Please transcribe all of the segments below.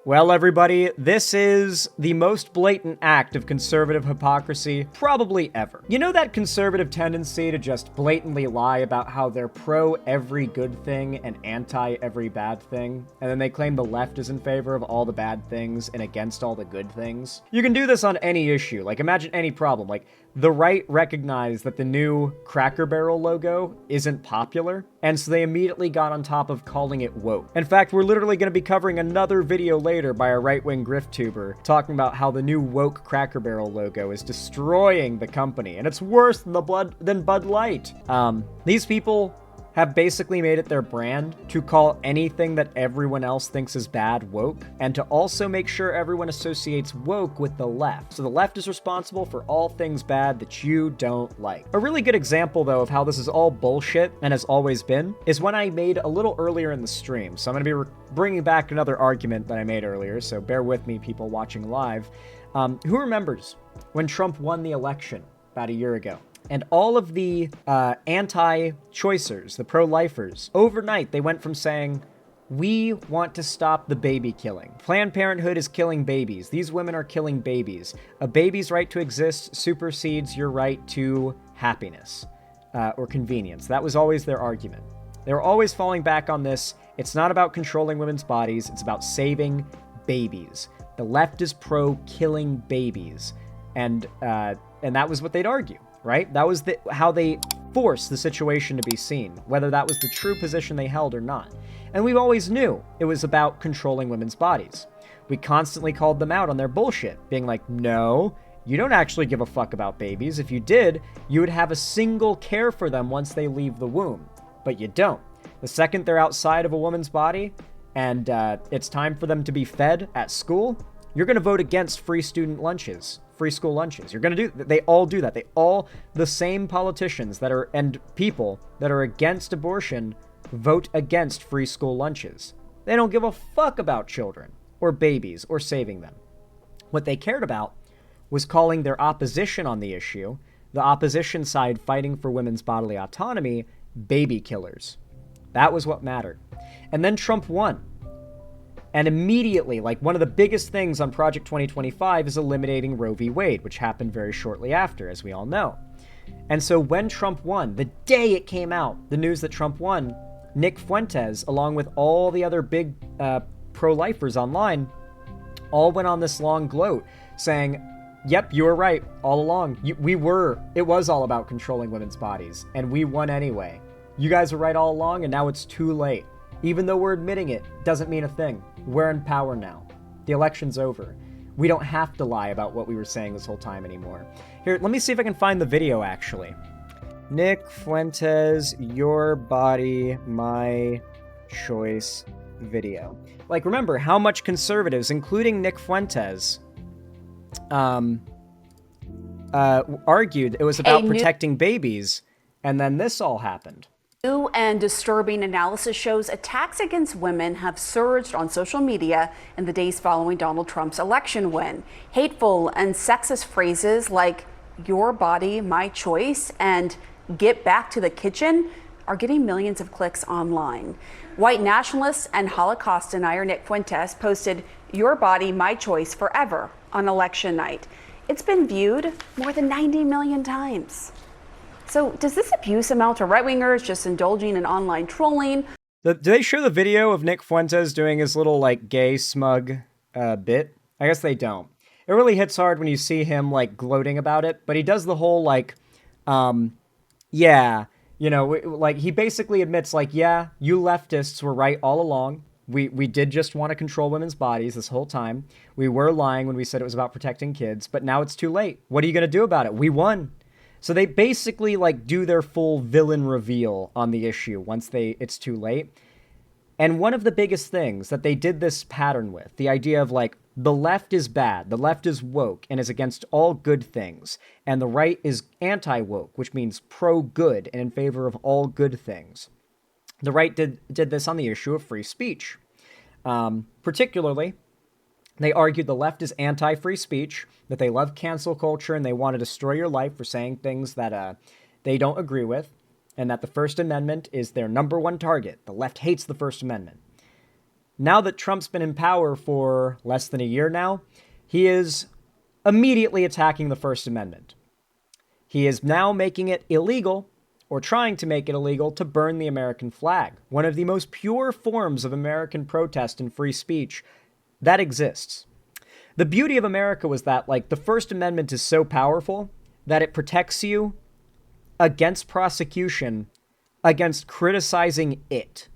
Well, everybody, this is the most blatant act of conservative hypocrisy probably ever. You know that conservative tendency to just blatantly lie about how they're pro every good thing and anti every bad thing, and then they claim the left is in favor of all the bad things and against all the good things? You can do this on any issue. Like, imagine any problem. Like, the right recognized that the new Cracker Barrel logo isn't popular, and so they immediately got on top of calling it woke. In fact, we're literally going to be covering another video later by a right-wing grift tuber talking about how the new woke Cracker Barrel logo is destroying the company, and it's worse than Bud Light. These people have basically made it their brand to call anything that everyone else thinks is bad woke, and to also make sure everyone associates woke with the left. So the left is responsible for all things bad that you don't like. A really good example, though, of how this is all bullshit and has always been is when I made a little earlier in the stream. So I'm going to be bringing back another argument that I made earlier, so bear with me, people watching live. Who remembers when Trump won the election about a year ago? And all of the anti-choicers, the pro-lifers, overnight they went from saying, we want to stop the baby killing. Planned Parenthood is killing babies. These women are killing babies. A baby's right to exist supersedes your right to happiness or convenience. That was always their argument. They were always falling back on this. It's not about controlling women's bodies. It's about saving babies. The left is pro-killing babies. And that was what they'd argue. Right? That was how they forced the situation to be seen, whether that was the true position they held or not. And we always knew it was about controlling women's bodies. We constantly called them out on their bullshit, being like, no, you don't actually give a fuck about babies. If you did, you would have a single care for them once they leave the womb. But you don't. The second they're outside of a woman's body and it's time for them to be fed at school, you're going to vote against free school lunches. You're going to they all do that. The same politicians and people that are against abortion vote against free school lunches. They don't give a fuck about children or babies or saving them. What they cared about was calling their opposition on the issue, the opposition side fighting for women's bodily autonomy, baby killers. That was what mattered. And then Trump won. And immediately, like, one of the biggest things on Project 2025 is eliminating Roe v. Wade, which happened very shortly after, as we all know. And so when Trump won, the day it came out, the news that Trump won, Nick Fuentes, along with all the other big pro-lifers online, all went on this long gloat saying, yep, you were right all along. It was all about controlling women's bodies, and we won anyway. You guys were right all along, and now it's too late. Even though we're admitting it, doesn't mean a thing. We're in power now. The election's over. We don't have to lie about what we were saying this whole time anymore. Here, let me see if I can find the video, actually. Nick Fuentes, Your Body, My Choice video. Like, remember how much conservatives, including Nick Fuentes, argued it was about protecting babies, and then this all happened. New and disturbing analysis shows attacks against women have surged on social media in the days following Donald Trump's election win. Hateful and sexist phrases like "your body, my choice" and "get back to the kitchen" are getting millions of clicks online. White nationalist and Holocaust denier Nick Fuentes posted "your body, my choice" forever on election night. It's been viewed more than 90 million times. So does this abuse amount to right-wingers just indulging in online trolling? Do they show the video of Nick Fuentes doing his little, like, gay, smug bit? I guess they don't. It really hits hard when you see him, like, gloating about it, but he does the whole, like, yeah, you know, like, he basically admits, like, yeah, you leftists were right all along. We did just want to control women's bodies this whole time. We were lying when we said it was about protecting kids, but now it's too late. What are you going to do about it? We won. So they basically, like, do their full villain reveal on the issue once it's too late. And one of the biggest things that they did this pattern with, the idea of, like, the left is bad, the left is woke and is against all good things, and the right is anti-woke, which means pro-good and in favor of all good things. The right did this on the issue of free speech. Particularly, they argued the left is anti-free speech, that they love cancel culture, and they want to destroy your life for saying things that they don't agree with, and that the First Amendment is their number one target. The left hates the First Amendment. now that Trump's been in power for less than a year now, he is immediately attacking the First Amendment. He is now making it illegal, or trying to make it illegal, to burn the American flag, one of the most pure forms of American protest and free speech that exists. The beauty of America was that, like, the First Amendment is so powerful that it protects you against prosecution, against criticizing it,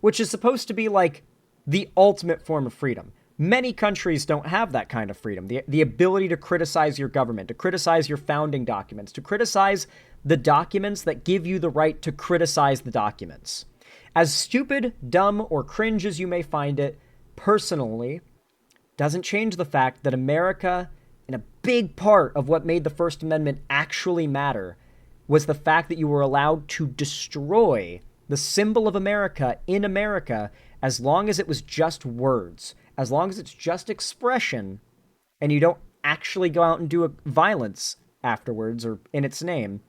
which is supposed to be, like, the ultimate form of freedom. Many countries don't have that kind of freedom, the ability to criticize your government, to criticize your founding documents, to criticize the documents that give you the right to criticize the documents. As stupid, dumb, or cringe as you may find it, personally, doesn't change the fact that America, and a big part of what made the First Amendment actually matter, was the fact that you were allowed to destroy the symbol of America in America as long as it was just words, as long as it's just expression, and you don't actually go out and do a violence afterwards or in its name.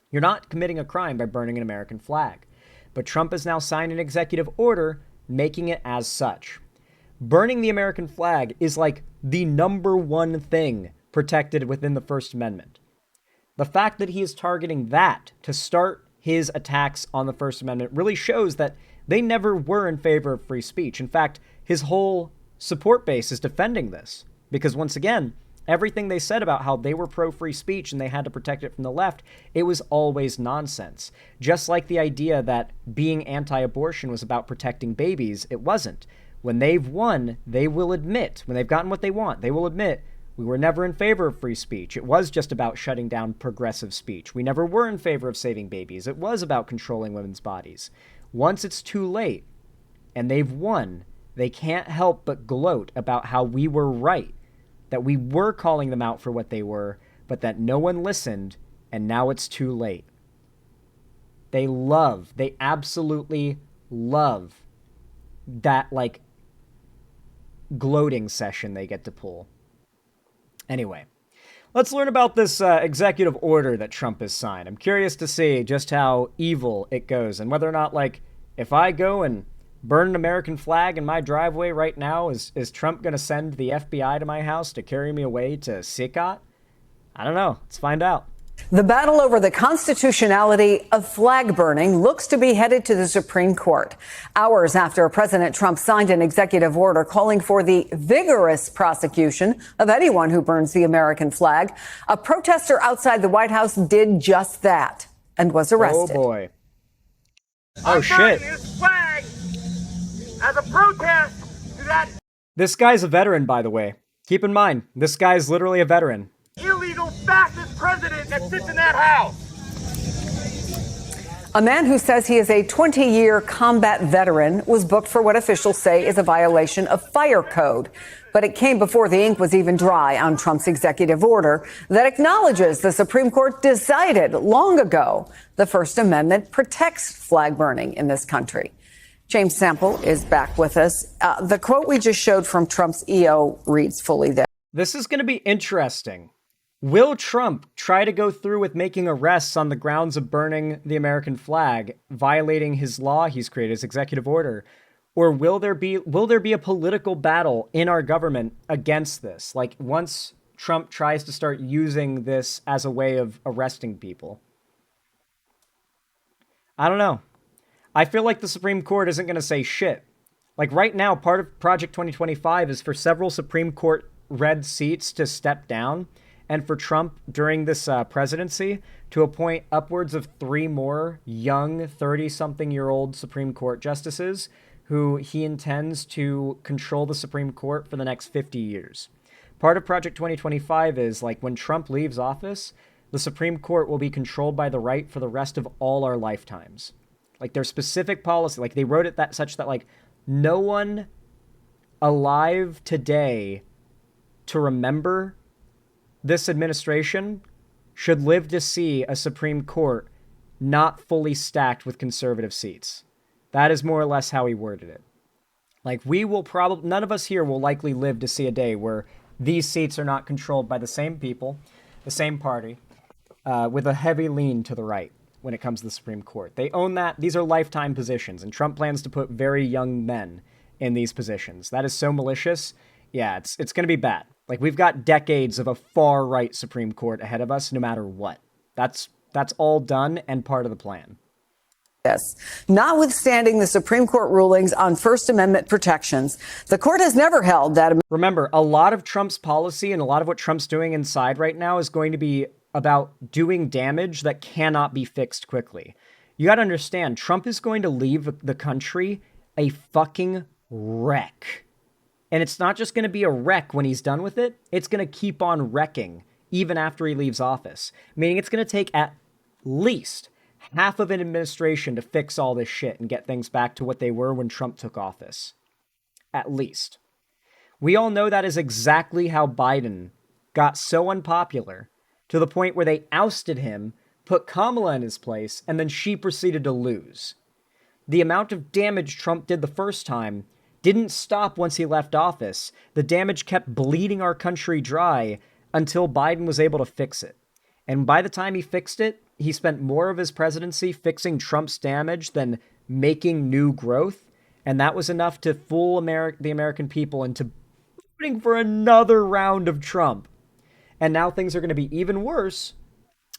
You're not committing a crime by burning an American flag. But Trump has now signed an executive order making it as such. Burning the American flag is like the number one thing protected within the First Amendment. The fact that he is targeting that to start his attacks on the First Amendment really shows that they never were in favor of free speech. In fact, his whole support base is defending this because, once again, everything they said about how they were pro-free speech and they had to protect it from the left, it was always nonsense. Just like the idea that being anti-abortion was about protecting babies, it wasn't. When they've won, they will admit, when they've gotten what they want, they will admit, we were never in favor of free speech. It was just about shutting down progressive speech. We never were in favor of saving babies. It was about controlling women's bodies. Once it's too late and they've won, they can't help but gloat about how we were right, that we were calling them out for what they were, but that no one listened, and now it's too late. They absolutely love that, like, gloating session they get to pull. Anyway, let's learn about this executive order that Trump has signed. I'm curious to see just how evil it goes and whether or not, like, if I go and burn an American flag in my driveway right now, is Trump going to send the FBI to my house to carry me away to Sikot? I don't know. Let's find out. The battle over the constitutionality of flag burning looks to be headed to the Supreme Court. Hours after President Trump signed an executive order calling for the vigorous prosecution of anyone who burns the American flag, a protester outside the White House did just that and was arrested. Oh, boy. Oh, shit. This flag as a protest to that This guy's a veteran, by the way. Keep in mind, this guy's literally a veteran. illegal fascist president that sits in that house. A man who says he is a 20-year combat veteran was booked for what officials say is a violation of fire code. But it came before the ink was even dry on Trump's executive order that acknowledges the Supreme Court decided long ago the First Amendment protects flag burning in this country. James Sample is back with us. The quote we just showed from Trump's EO reads fully there. This is going to be interesting. Will Trump try to go through with making arrests on the grounds of burning the American flag, violating his law he's created, his executive order? Or will there be a political battle in our government against this? Like, once Trump tries to start using this as a way of arresting people? I don't know. I feel like the Supreme Court isn't going to say shit. Like, right now, part of Project 2025 is for several Supreme Court red seats to step down, and for Trump during this presidency to appoint upwards of 3 more young 30-something-year-old Supreme Court justices who he intends to control the Supreme Court for the next 50 years. Part of Project 2025 is, like, when Trump leaves office, the Supreme Court will be controlled by the right for the rest of all our lifetimes. Like, their specific policy, like, they wrote it that such that, like, no one alive today to remember this administration should live to see a Supreme Court not fully stacked with conservative seats. That is more or less how he worded it. Like, we will probably, none of us here will likely live to see a day where these seats are not controlled by the same people, the same party, with a heavy lean to the right. when it comes to the Supreme Court. They own that. These are lifetime positions, and Trump plans to put very young men in these positions. That is so malicious. Yeah, it's going to be bad. Like, we've got decades of a far-right Supreme Court ahead of us, no matter what. That's all done and part of the plan. Yes. Notwithstanding the Supreme Court rulings on First Amendment protections, the court has never held that. Remember, a lot of Trump's policy and a lot of what Trump's doing inside right now is going to be about doing damage that cannot be fixed quickly. You got to understand, Trump is going to leave the country a fucking wreck. And it's not just going to be a wreck when he's done with it. It's going to keep on wrecking even after he leaves office. Meaning it's going to take at least half of an administration to fix all this shit and get things back to what they were when Trump took office. At least. We all know that is exactly how Biden got so unpopular to the point where they ousted him, put Kamala in his place, and then she proceeded to lose. The amount of damage Trump did the first time didn't stop once he left office. The damage kept bleeding our country dry until Biden was able to fix it. And by the time he fixed it, he spent more of his presidency fixing Trump's damage than making new growth. And that was enough to fool the American people into voting for another round of Trump. And now things are going to be even worse.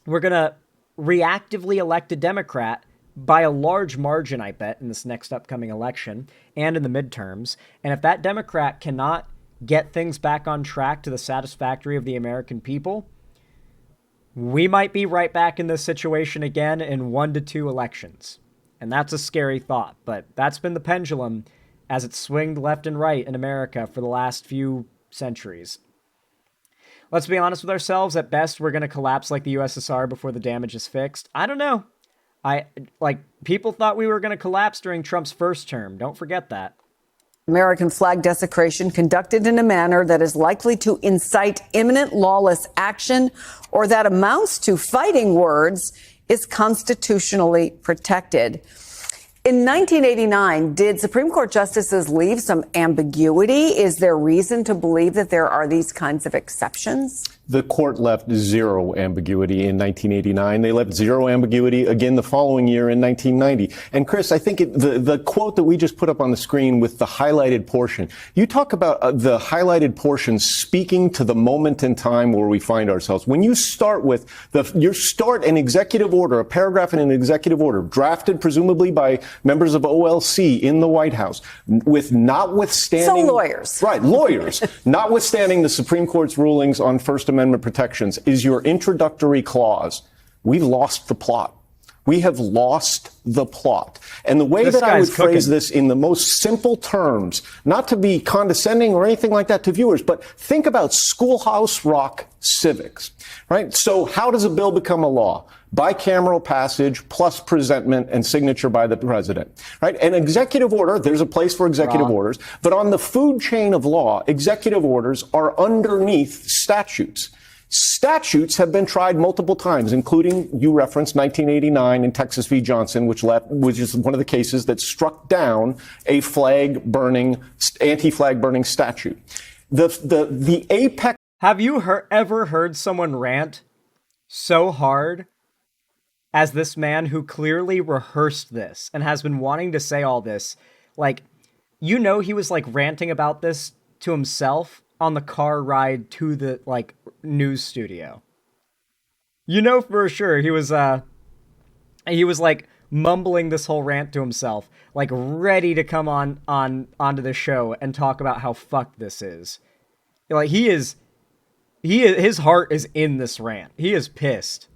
We're going to reactively elect a Democrat by a large margin, I bet, in this next upcoming election and in the midterms. And if that Democrat cannot get things back on track to the satisfactory of the American people, we might be right back in this situation again in 1 to 2 elections. And that's a scary thought, but that's been the pendulum as it swinged left and right in America for the last few centuries. Let's be honest with ourselves. At best, we're going to collapse like the USSR before the damage is fixed. I don't know. People thought we were going to collapse during Trump's first term. Don't forget that. American flag desecration conducted in a manner that is likely to incite imminent lawless action or that amounts to fighting words is constitutionally protected. In 1989, did Supreme Court justices leave some ambiguity? Is there reason to believe that there are these kinds of exceptions? The court left zero ambiguity in 1989. They left zero ambiguity again the following year in 1990. And Chris, I think the quote that we just put up on the screen with the highlighted portion, you talk about the highlighted portion speaking to the moment in time where we find ourselves. When you start with an executive order, a paragraph in an executive order drafted presumably by members of OLC in the White House with notwithstanding. So lawyers. Right, lawyers. Notwithstanding the Supreme Court's rulings on First Amendment protections is your introductory clause. We've lost the plot. We have lost the plot. And the way that I would phrase this in the most simple terms, not to be condescending or anything like that to viewers, but think about Schoolhouse Rock civics, right? So how does a bill become a law? Bicameral passage plus presentment and signature by the president, right? An executive order, there's a place for executive orders, but on the food chain of law, executive orders are underneath statutes. Statutes have been tried multiple times, including, you referenced 1989 in Texas v. Johnson, which is one of the cases that struck down a anti-flag burning statute. The apex. Have you ever heard someone rant so hard as this man who clearly rehearsed this and has been wanting to say all this? Like, he was ranting about this to himself on the car ride to the news studio. For sure he was mumbling this whole rant to himself, ready to come onto the show and talk about how fucked this is. His heart is in this rant. He is pissed.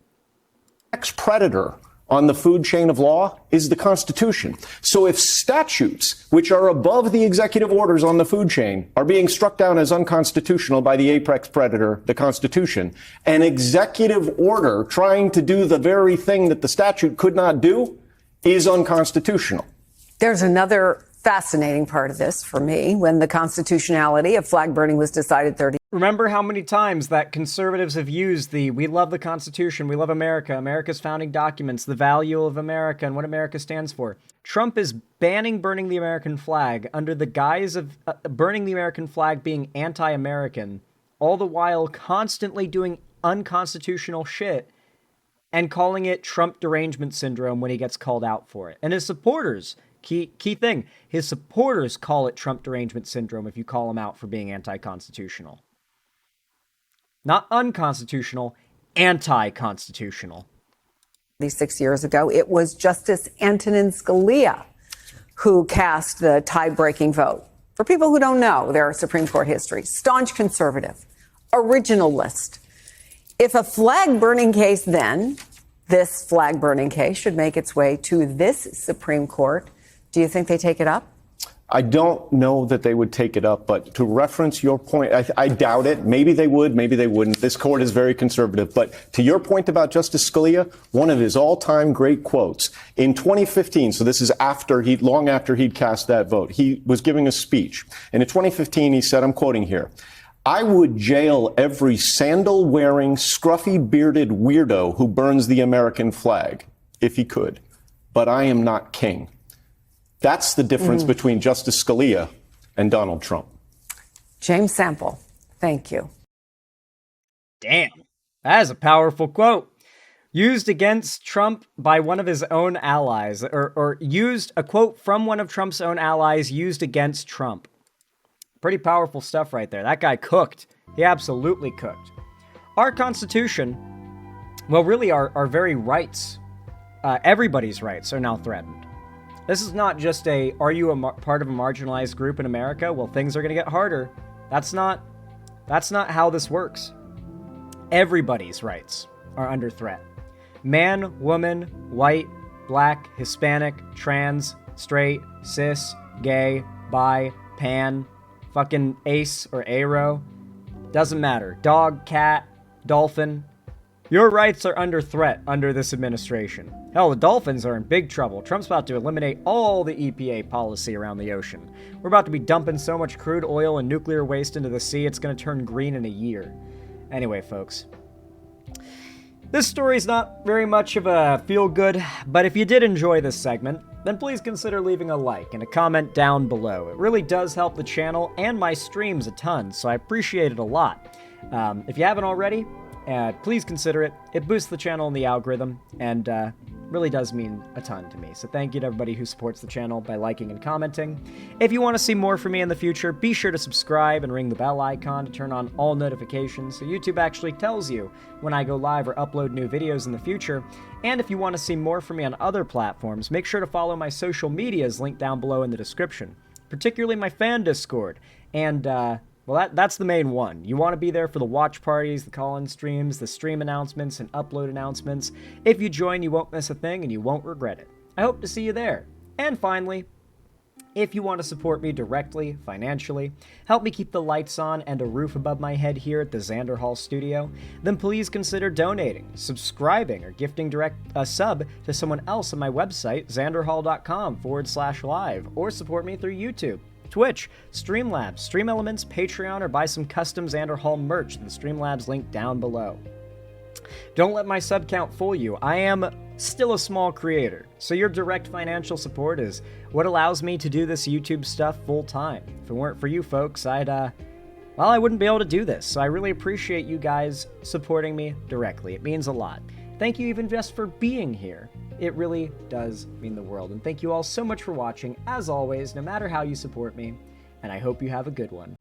Predator on the food chain of law is the Constitution. So if statutes, which are above the executive orders on the food chain, are being struck down as unconstitutional by the apex predator, the Constitution, an executive order trying to do the very thing that the statute could not do is unconstitutional. There's another fascinating part of this for me when the constitutionality of flag burning was decided 30. Remember how many times that conservatives have used we love the Constitution, we love America, America's founding documents, the value of America and what America stands for. Trump is banning burning the American flag under the guise of burning the American flag being anti-American, all the while constantly doing unconstitutional shit and calling it Trump derangement syndrome when he gets called out for it. And his supporters, key thing, his supporters call it Trump derangement syndrome if you call him out for being anti-constitutional. Not unconstitutional, anti-constitutional. 6 years ago, it was Justice Antonin Scalia who cast the tie-breaking vote. For people who don't know their Supreme Court history, staunch conservative, originalist. If a flag-burning case then, this flag-burning case should make its way to this Supreme Court, do you think they take it up? I don't know that they would take it up, but to reference your point, I doubt it. Maybe they would, maybe they wouldn't. This court is very conservative. But to your point about Justice Scalia, one of his all-time great quotes in 2015, so this is long after he'd cast that vote, he was giving a speech. And in 2015, he said, I'm quoting here, "I would jail every sandal-wearing, scruffy-bearded weirdo who burns the American flag, if he could. But I am not king." That's the difference between Justice Scalia and Donald Trump. James Sample, thank you. Damn, that is a powerful quote. Used against Trump by one of his own allies, or used a quote from one of Trump's own allies used against Trump. Pretty powerful stuff right there. That guy cooked. He absolutely cooked. Our Constitution, well, really our very rights, everybody's rights are now threatened. This is not just are you part of a marginalized group in America? Well, things are going to get harder. That's not how this works. Everybody's rights are under threat. Man, woman, white, black, Hispanic, trans, straight, cis, gay, bi, pan, fucking ace or aro. Doesn't matter. Dog, cat, dolphin. Your rights are under threat under this administration. Hell, the dolphins are in big trouble. Trump's about to eliminate all the EPA policy around the ocean. We're about to be dumping so much crude oil and nuclear waste into the sea, it's going to turn green in a year. Anyway, folks. This story's not very much of a feel-good, but if you did enjoy this segment, then please consider leaving a like and a comment down below. It really does help the channel and my streams a ton, so I appreciate it a lot. If you haven't already, please consider it. It boosts the channel and the algorithm, and really does mean a ton to me. So thank you to everybody who supports the channel by liking and commenting. If you want to see more from me in the future, be sure to subscribe and ring the bell icon to turn on all notifications so YouTube actually tells you when I go live or upload new videos in the future. And if you want to see more from me on other platforms, make sure to follow my social medias linked down below in the description, particularly my fan Discord. And well, that's the main one. You want to be there for the watch parties, the call-in streams, the stream announcements, and upload announcements. If you join, you won't miss a thing, and you won't regret it. I hope to see you there. And finally, if you want to support me directly, financially, help me keep the lights on and a roof above my head here at the Xander Hall studio, then please consider donating, subscribing, or gifting a sub to someone else on my website, xanderhall.com/live, or support me through YouTube, Twitch, Streamlabs, Stream Elements, Patreon, or buy some custom Xander Hall merch in the Streamlabs link down below. Don't let my sub count fool you. I am still a small creator, so your direct financial support is what allows me to do this YouTube stuff full time. If it weren't for you folks, I wouldn't be able to do this, so I really appreciate you guys supporting me directly. It means a lot. Thank you even just for being here. It really does mean the world. And thank you all so much for watching, as always, no matter how you support me. And I hope you have a good one.